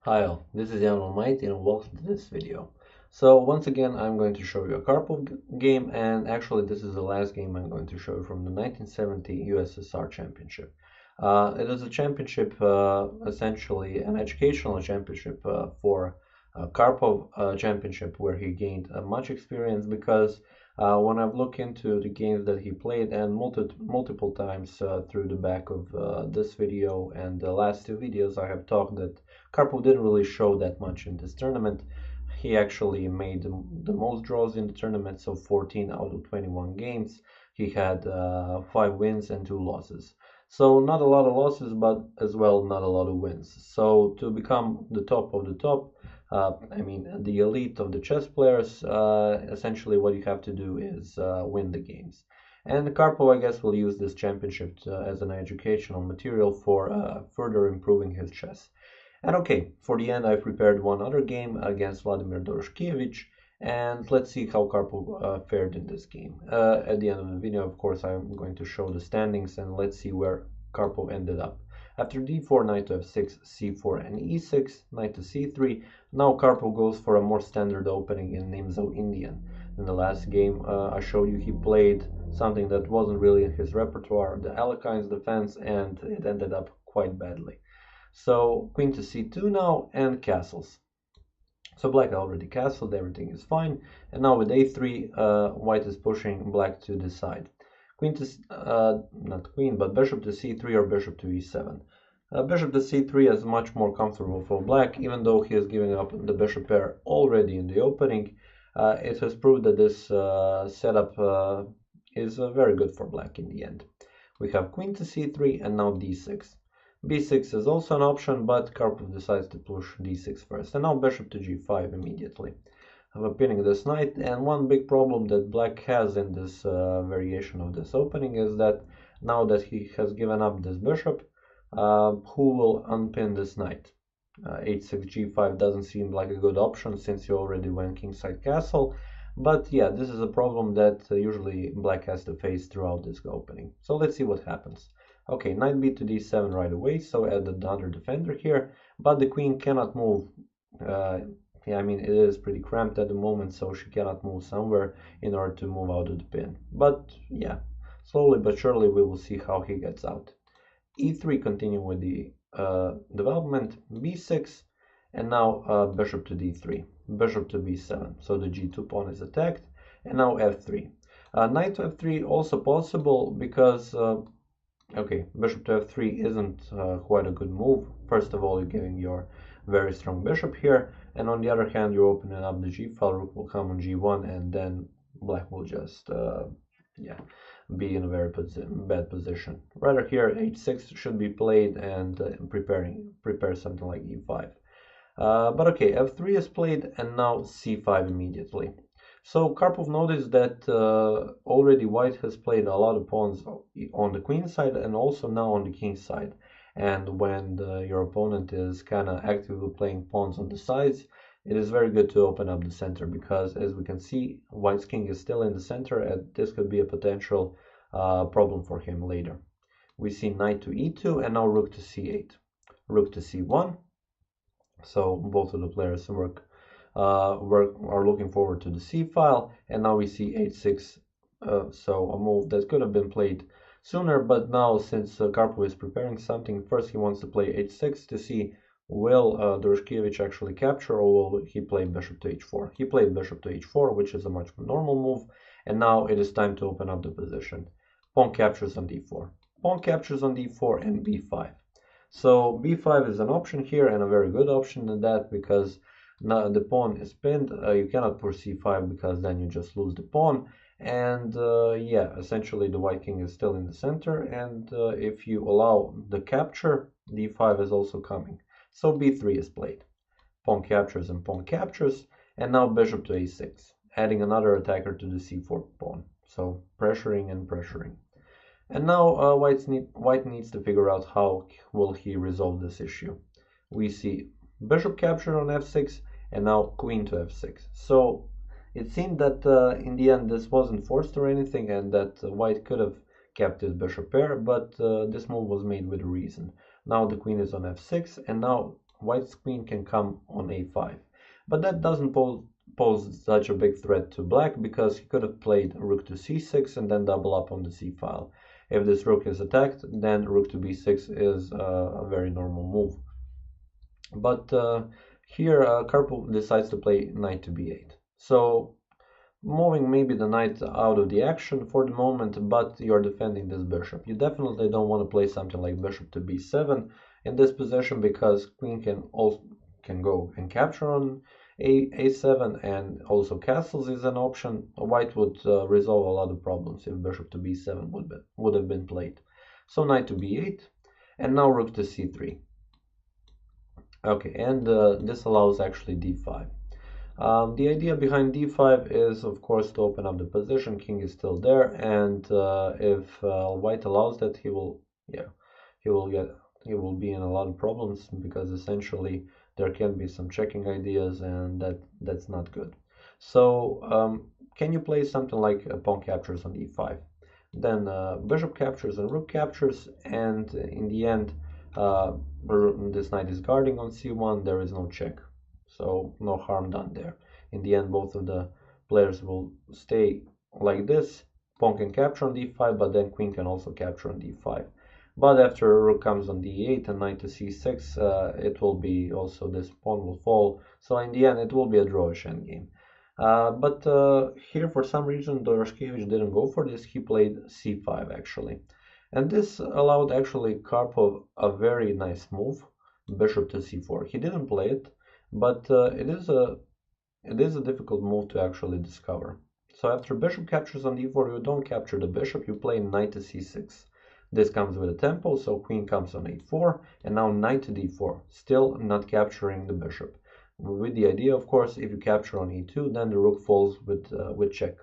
Hi all, this is Allmighty and welcome to this video. So once again I'm going to show you a Karpov game, and actually this is the last game I'm going to show you from the 1970 USSR championship. It is a championship, essentially an educational championship for Karpov championship, where he gained much experience because when I've looked into the games that he played and multiple times through the back of this video and the last two videos, I have talked that Karpov didn't really show that much in this tournament. He actually made the most draws in the tournament, so 14 out of 21 games. He had 5 wins and 2 losses. So not a lot of losses, but as well not a lot of wins. So to become the top of the top, the elite of the chess players, essentially what you have to do is win the games. And Karpov, I guess, will use this championship as an educational material for further improving his chess. And okay, for the end, I prepared one other game against Vladimir Doroshkievich, and let's see how Karpov fared in this game. At the end of the video, of course, I'm going to show the standings, and let's see where Karpov ended up. After d4, knight to f6, c4, and e6, knight to c3, now Karpov goes for a more standard opening in Nimzo-Indian. In the last game, I showed you he played something that wasn't really in his repertoire, the Alekhine's defense, and it ended up quite badly. So queen to c2 now, and castles. So black already castled, everything is fine. And now with a3, white is pushing black to this side. Queen to, not queen, but bishop to c3 or bishop to e7. Bishop to c3 is much more comfortable for black, even though he is giving up the bishop pair already in the opening. It has proved that this setup is very good for black in the end. We have queen to c3 and now d6. b6 is also an option, but Karpov decides to push d6 first. And now bishop to g5 immediately. I'm pinning this knight, and one big problem that black has in this variation of this opening is that now that he has given up this bishop, who will unpin this knight? h6 g5 doesn't seem like a good option since he already went kingside castle. But yeah, this is a problem that usually black has to face throughout this opening. So let's see what happens. Okay, knight b to d7 right away, so add another defender here, but the queen cannot move. It is pretty cramped at the moment, so she cannot move somewhere in order to move out of the pin. But yeah, slowly but surely we will see how he gets out. e3, continue with the development, b6, and now bishop to d3, bishop to b7, so the g2 pawn is attacked, and now f3. Knight to f3 also possible because okay, bishop to f3 isn't quite a good move. First of all, you're giving your very strong bishop here, and on the other hand, you're opening up the g-file, rook will come on g1, and then black will just be in a very bad position. Rather here, h6 should be played and prepare something like e5. But okay, f3 is played, and now c5 immediately. So Karpov noticed that already white has played a lot of pawns on the queen side and also now on the king side. And when your opponent is kind of actively playing pawns on the sides, it is very good to open up the center, because as we can see, white's king is still in the center, and this could be a potential problem for him later. We see knight to e2 and now rook to c8, rook to c1. So both of the players are looking forward to the c file, and now we see h6, so a move that could have been played sooner, but now since Karpov is preparing something, first he wants to play h6 to see will Doroshkievich actually capture, or will he play bishop to h4. He played bishop to h4, which is a much more normal move, and now it is time to open up the position. Pawn captures on d4, pawn captures on d4, and b5. So b5 is an option here, and a very good option in that, because now the pawn is pinned. You cannot push c5 because then you just lose the pawn, and yeah, essentially the white king is still in the center, and if you allow the capture, d5 is also coming. So b3 is played, pawn captures and pawn captures, and now bishop to a6, adding another attacker to the c4 pawn, so pressuring and pressuring. And now white needs to figure out how will he resolve this issue. We see bishop capture on f6, and now queen to f6. So it seemed that in the end this wasn't forced or anything, and that white could have kept his bishop pair, but this move was made with a reason. Now the queen is on f6, and now white's queen can come on a5. But that doesn't pose such a big threat to black, because he could have played rook to c6 and then double up on the c file. If this rook is attacked, then rook to b6 is a very normal move. But here Karpov decides to play knight to b8. So moving maybe the knight out of the action for the moment, but you're defending this bishop. You definitely don't want to play something like bishop to b7 in this position, because queen can go and capture on a7, and also castles is an option. White would resolve a lot of problems if bishop to b7 would have been played. So knight to b8, and now rook to c3. Okay, and this allows actually d5. The idea behind d5 is, of course, to open up the position. King is still there, and if white allows that, he will be in a lot of problems, because essentially there can be some checking ideas, and that's not good. So can you play something like a pawn captures on e5? Then bishop captures and rook captures, and in the end this knight is guarding on c1. There is no check, so no harm done there. In the end, both of the players will stay like this. Pawn can capture on d5, but then queen can also capture on d5. But after rook comes on d8 and knight to c6, it will be also, this pawn will fall. So in the end, it will be a drawish endgame. But here, for some reason, Doroshkievich didn't go for this. He played c5 actually. And this allowed actually Karpov a very nice move, bishop to c4. He didn't play it, but it is a difficult move to actually discover. So after bishop captures on d4, you don't capture the bishop, you play knight to c6. This comes with a tempo, so queen comes on a4, and now knight to d4, still not capturing the bishop. With the idea, of course, if you capture on e2, then the rook falls with check.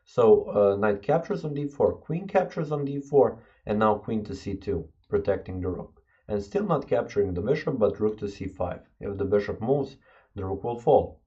So knight captures on d4, queen captures on d4, and now queen to c2, protecting the rook. And still not capturing the bishop, but rook to c5. If the bishop moves, the rook will fall.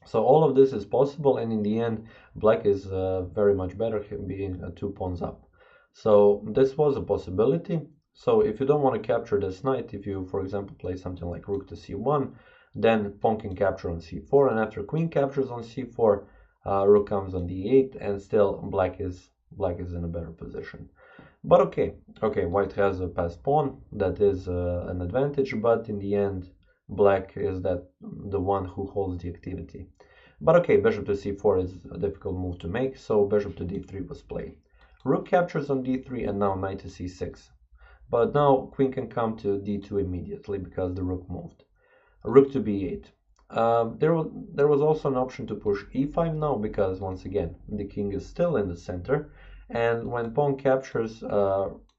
So all of this is possible, and in the end, black is very much better, being 2 pawns up. So this was a possibility. So if you don't want to capture this knight, if you, for example, play something like rook to c1, then pawn can capture on c4, and after queen captures on c4, rook comes on d8, and still black is in a better position. But okay, white has a passed pawn, that is an advantage, but in the end, black is the one who holds the activity. But okay, bishop to c4 is a difficult move to make, so bishop to d3 was played. Rook captures on d3, and now knight to c6. But now queen can come to d2 immediately, because the rook moved. Rook to b8. There was also an option to push e5 now, because once again, the king is still in the center, and when pawn captures,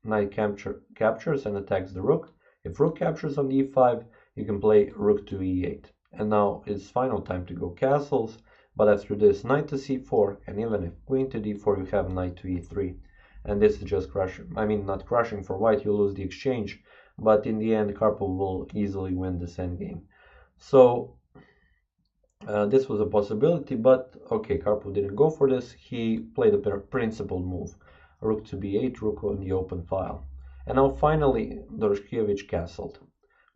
knight captures and attacks the rook. If rook captures on e5, you can play rook to e8. And now it's final time to go castles, but after this, knight to c4, and even if queen to d4, you have knight to e3. And this is just crushing. I mean, not crushing for white, you lose the exchange, but in the end, Karpov will easily win this endgame. So this was a possibility, but okay, Karpov didn't go for this. He played a principled move, rook to b8, rook on the open file. And now finally, Doroshkievich castled.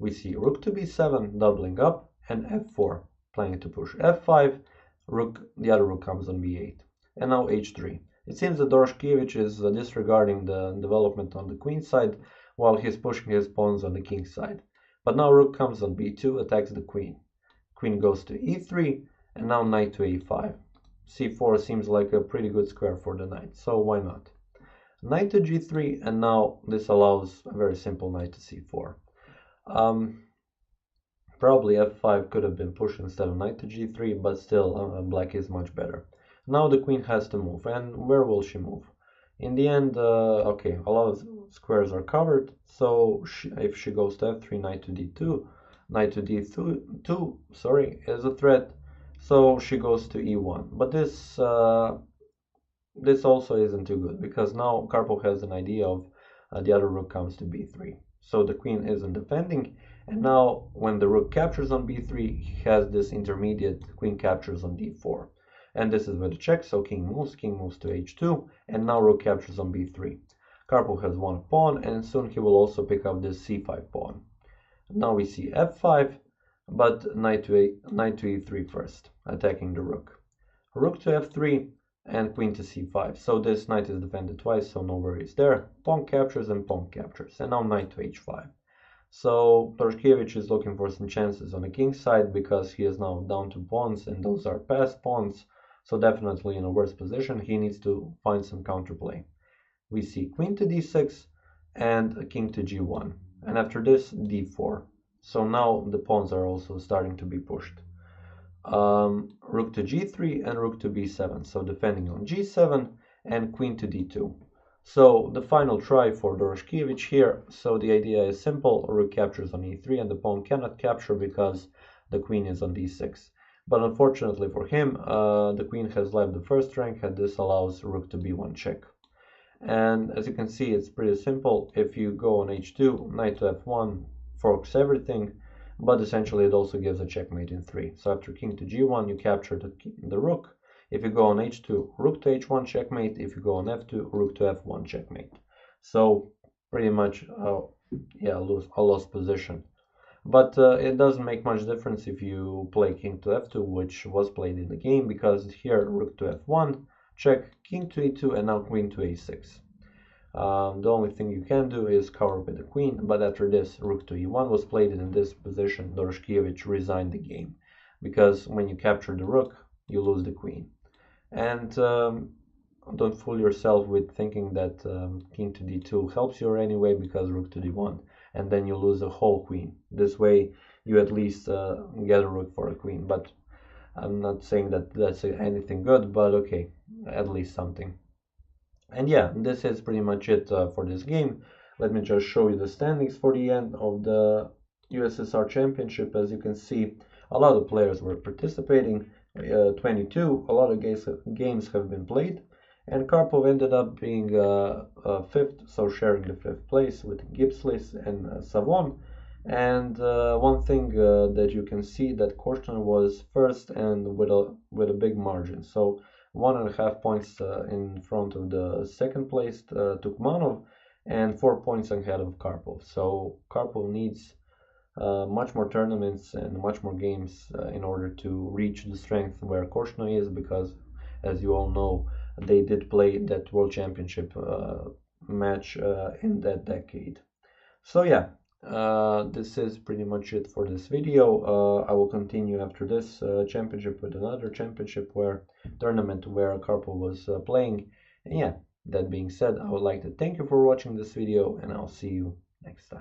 We see rook to b7 doubling up, and f4 planning to push f5. The other rook comes on b8, and now h3. It seems that Doroshkievich is disregarding the development on the queen side, while he's pushing his pawns on the king side. But now rook comes on b2, attacks the queen. Queen goes to e3, and now knight to a5. c4 seems like a pretty good square for the knight, so why not? Knight to g3, and now this allows a very simple knight to c4. Probably f5 could have been pushed instead of knight to g3, but still black is much better. Now the queen has to move, and where will she move? In the end, okay, a lot of squares are covered, so if she goes to f3, knight to d2, knight to d2, sorry, is a threat, so she goes to e1. But this also isn't too good, because now Karpov has an idea of the other rook comes to b3. So the queen isn't defending, and now when the rook captures on b3, he has this intermediate queen captures on d4. And this is with a check, so king moves to h2, and now rook captures on b3. Karpov has one pawn, and soon he will also pick up this c5 pawn. Now we see f5, but knight to e3 first, attacking the rook. Rook to f3 and queen to c5. So this knight is defended twice, so no worries there. Pawn captures and pawn captures, and now knight to h5. So Doroshkievich is looking for some chances on the king side because he is now down to pawns, and those are passed pawns, so definitely in a worse position. He needs to find some counterplay. We see queen to d6 and king to g1, and after this d4. So now the pawns are also starting to be pushed. Rook to g3 and rook to b7, so defending on g7, and queen to d2. So the final try for Doroshkievich here. So the idea is simple: rook captures on e3 and the pawn cannot capture because the queen is on d6. But unfortunately for him, the queen has left the first rank, and this allows rook to b1 check. And as you can see, it's pretty simple. If you go on h2, knight to f1 forks everything, but essentially it also gives a checkmate in 3. So after king to g1, you capture the rook. If you go on h2, rook to h1 checkmate. If you go on f2, rook to f1 checkmate. So pretty much, a lost position. But it doesn't make much difference if you play king to f2, which was played in the game, because here rook to f1, check, king to e2, and now queen to a6. The only thing you can do is cover with the queen, but after this, rook to e1 was played, and in this position, Doroshkievich resigned the game, because when you capture the rook, you lose the queen. And don't fool yourself with thinking that king to d2 helps you in any way, because rook to d1, and then you lose a whole queen. This way, you at least get a rook for a queen, but I'm not saying that that's anything good, but okay, at least something. And yeah, this is pretty much it for this game. Let me just show you the standings for the end of the USSR Championship. As you can see, a lot of players were participating, 22, a lot of games have been played, and Karpov ended up being 5th, so sharing the 5th place with Gipslis and Savon. And one thing that you can see, that Korshun was first and with a big margin. So 1.5 points in front of the second place Tukmanov, and 4 points ahead of Karpov. So Karpov needs much more tournaments and much more games in order to reach the strength where Korshun is, because as you all know, they did play that World Championship match in that decade. So yeah, this is pretty much it for this video. I will continue after this championship with another championship tournament where Karpov was playing. And yeah, that being said, I would like to thank you for watching this video, and I'll see you next time.